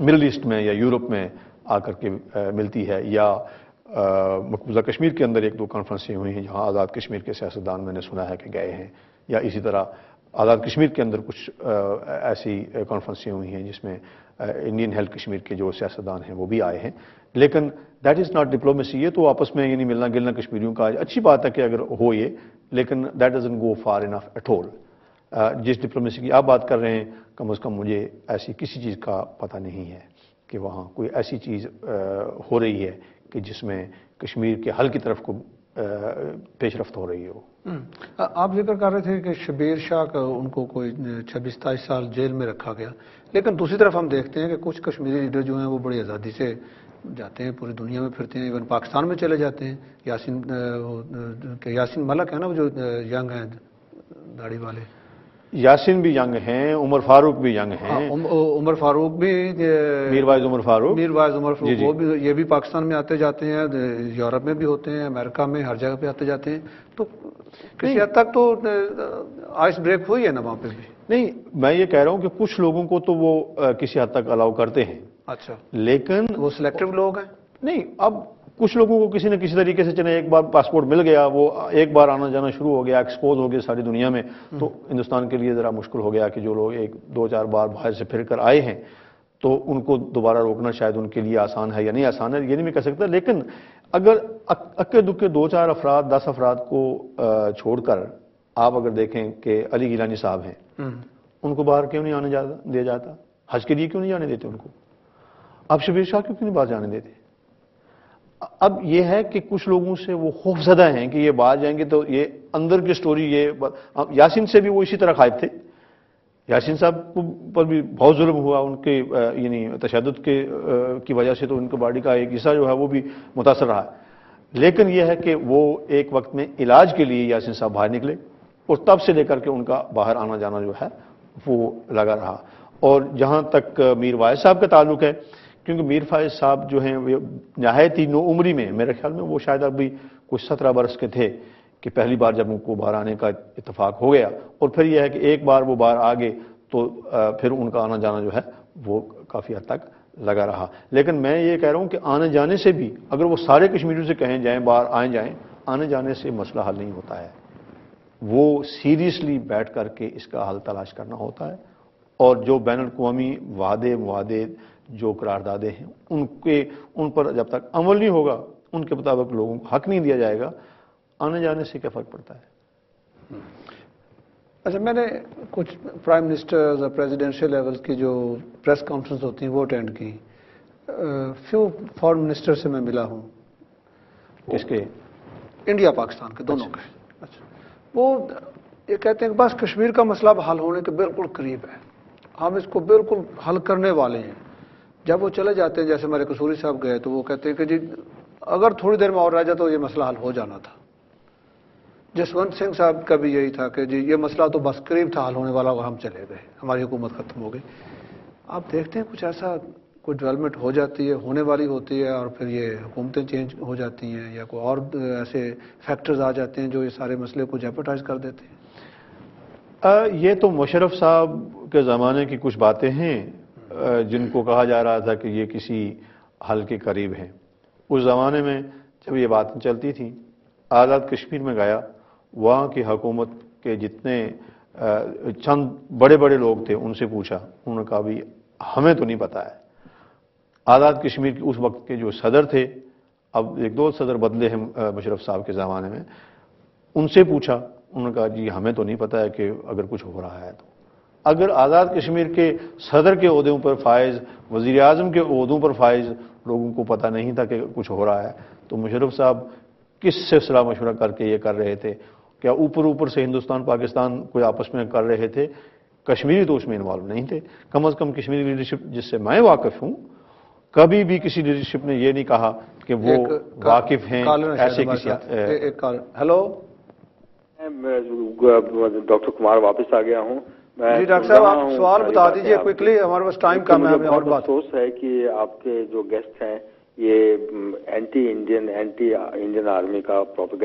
Middle asset میں یا Europe میں آ کر کے ملتی ہے، یا مقبوضہ کشمیر کے اندر ایک دو کانفرنسیں ہوئی ہیں جہاں آزاد کشمیر کے سیاستدان میں نے سنا ہے کہ گئے ہیں، یا اسی طرح آزاد کشمیر کے اندر کچھ ایسی کانفرنسیں ہوئی ہیں جس میں انڈین ہیلتھ کشمیر کے جو سیاستدان ہیں وہ بھی آئے ہیں، لیکن دیٹ از ناٹ ڈپلومیسی. یہ تو آپس میں یعنی ملنا گلنا کشمیریوں کا اچھی بات ہے کہ اگر ہو یہ، لیکن that doesn't go far enough at all. جس ڈپلومیسی کی آپ بات کر رہے ہیں کم از کم مجھے ایسی کسی چیز کا پتہ نہیں ہے کہ وہاں کوئی ایسی چیز ہو رہی ہے کہ جس میں کشمیر کے حل کی طرف کو پیش رفت ہو رہی ہو. آپ ذکر کر رہے تھے کہ شبیر شاہ کا ان کو کوئی 26-27 سال جیل میں رکھا گیا، لیکن دوسری طرف ہم دیکھتے ہیں کہ کچھ کشمیری لیڈر جو ہیں وہ بڑی آزادی سے جاتے ہیں، پوری دنیا میں پھرتے ہیں، ایون پاکستان میں چلے جاتے ہیں. یاسین ملک ہے نا وہ جو ینگ ہیں داڑھی والے، یاسین بھی ینگ ہیں، عمر فاروق بھی ینگ ہیں. عمر فاروق بھی، میر وائز عمر فاروق، عمر فاروق وہ بھی، یہ بھی پاکستان میں آتے جاتے ہیں، یورپ میں بھی ہوتے ہیں، امریکہ میں، ہر جگہ پہ آتے جاتے ہیں. تو کسی حد تک تو آئس بریک ہوئی ہے نا وہاں پہ بھی. نہیں، میں یہ کہہ رہا ہوں کہ کچھ لوگوں کو تو وہ کسی حد تک الاؤ کرتے ہیں. اچھا، لیکن وہ سلیکٹو لوگ ہیں. نہیں، اب کچھ لوگوں کو کسی نہ کسی طریقے سے چلے ایک بار پاسپورٹ مل گیا، وہ ایک بار آنا جانا شروع ہو گیا، ایکسپوز ہو گیا ساری دنیا میں، تو ہندوستان کے لیے ذرا مشکل ہو گیا کہ جو لوگ 1-2-4 بار باہر سے پھر کر آئے ہیں تو ان کو دوبارہ روکنا شاید ان کے لیے آسان ہے یا نہیں آسان ہے، یہ نہیں میں کہہ سکتا. لیکن اگر اکے دکے 2-4 افراد 10 افراد کو چھوڑ کر آپ اگر دیکھیں کہ علی گیلانی صاحب ہیں، ان کو باہر کیوں نہیں آنے دیا جاتا؟ حج کے لیے کیوں نہیں جانے دیتے ان کو؟ اب شبیر شاہ کیوں نہیں باہر جانے دیتے؟ اب یہ ہے کہ کچھ لوگوں سے وہ خوف زدہ ہیں کہ یہ باہر جائیں گے تو یہ اندر کی سٹوری. یہ یاسین سے بھی وہ اسی طرح خائف تھے، یاسین صاحب پر بھی بہت ظلم ہوا ان کے یعنی تشدد کی وجہ سے، تو ان کی باڈی کا ایک حصہ جو ہے وہ بھی متاثر رہا. لیکن یہ ہے کہ وہ ایک وقت میں علاج کے لیے یاسین صاحب باہر نکلے اور تب سے لے کر کے ان کا باہر آنا جانا جو ہے وہ لگا رہا. اور جہاں تک میر وائز صاحب کا تعلق ہے، کیونکہ میر فائز صاحب جو ہیں وہ نہایت ہی نو عمری میں، میرے خیال میں وہ شاید ابھی کچھ 17 برس کے تھے کہ پہلی بار جب ان کو باہر آنے کا اتفاق ہو گیا، اور پھر یہ ہے کہ ایک بار وہ باہر آ گئے تو پھر ان کا آنا جانا جو ہے وہ کافی حد تک لگا رہا. لیکن میں یہ کہہ رہا ہوں کہ آنے جانے سے بھی اگر وہ سارے کشمیریوں سے کہیں جائیں باہر آئیں جائیں، آنے جانے سے مسئلہ حل نہیں ہوتا ہے. وہ سیریسلی بیٹھ کر کے اس کا حل تلاش کرنا ہوتا ہے، اور جو بین الاقوامی وعدے معاہدے جو قراردادیں ہیں ان پر جب تک عمل نہیں ہوگا، ان کے مطابق لوگوں کو حق نہیں دیا جائے گا، آنے جانے سے کیا فرق پڑتا ہے؟ اچھا، میں نے کچھ پرائم منسٹرز اور پریزیڈینشیل لیولز کی جو پریس کانفرنس ہوتی ہیں وہ اٹینڈ کی. فیو فارن منسٹر سے میں ملا ہوں. کس کے؟ انڈیا پاکستان کے دونوں کے. اچھا، وہ یہ کہتے ہیں کہ بس کشمیر کا مسئلہ اب حل ہونے کے بالکل قریب ہے، ہم اس کو بالکل حل کرنے والے ہیں. جب وہ چلے جاتے ہیں، جیسے ہمارے قصوری صاحب گئے تو وہ کہتے ہیں کہ جی اگر تھوڑی دیر میں اور رہ جاتا تو یہ مسئلہ حل ہو جانا تھا. جسونت سنگھ صاحب کا بھی یہی تھا کہ جی یہ مسئلہ تو بس قریب تھا حل ہونے والا اور ہم چلے گئے، ہماری حکومت ختم ہو گئی. آپ دیکھتے ہیں کچھ ایسا کوئی ڈیولپمنٹ ہو جاتی ہے، ہونے والی ہوتی ہے، اور پھر یہ حکومتیں چینج ہو جاتی ہیں یا کوئی اور ایسے فیکٹرز آ جاتے ہیں جو یہ سارے مسئلے کو جیپرٹائز کر دیتے ہیں. یہ تو مشرف صاحب کے زمانے کی کچھ باتیں ہیں جن کو کہا جا رہا تھا کہ یہ کسی حل کے قریب ہیں. اس زمانے میں جب یہ باتیں چلتی تھیں، آزاد کشمیر میں گیا، وہاں کی حکومت کے جتنے چند بڑے بڑے لوگ تھے ان سے پوچھا، انہوں نے کہا بھی ہمیں تو نہیں پتا ہے. آزاد کشمیر کے اس وقت کے جو صدر تھے، اب 1-2 صدر بدلے ہیں مشرف صاحب کے زمانے میں، ان سے پوچھا، انہوں نے کہا جی ہمیں تو نہیں پتا ہے کہ اگر کچھ ہو رہا ہے تو. اگر آزاد کشمیر کے صدر کے عہدوں پر فائز، وزیر اعظم کے عہدوں پر فائز لوگوں کو پتہ نہیں تھا کہ کچھ ہو رہا ہے، تو مشرف صاحب کس سے صلاح مشورہ کر کے یہ کر رہے تھے؟ کیا اوپر سے ہندوستان پاکستان کوئی آپس میں کر رہے تھے؟ کشمیری تو اس میں انوالو نہیں تھے. کم از کم کشمیری لیڈرشپ جس سے میں واقف ہوں، کبھی بھی کسی لیڈرشپ نے یہ نہیں کہا کہ وہ واقف ہیں ایسے کسی. ہیلو، ڈاکٹر کمار واپس آ گیا ہوں. جی ڈاکٹر صاحب، آپ سوال بتا دیجیے کوئکلی، ہمارے پاس ٹائم کم ہے. اور بات افسوس ہے کہ آپ کے جو گیسٹ ہیں یہ اینٹی انڈین آرمی کا پروپیگنڈا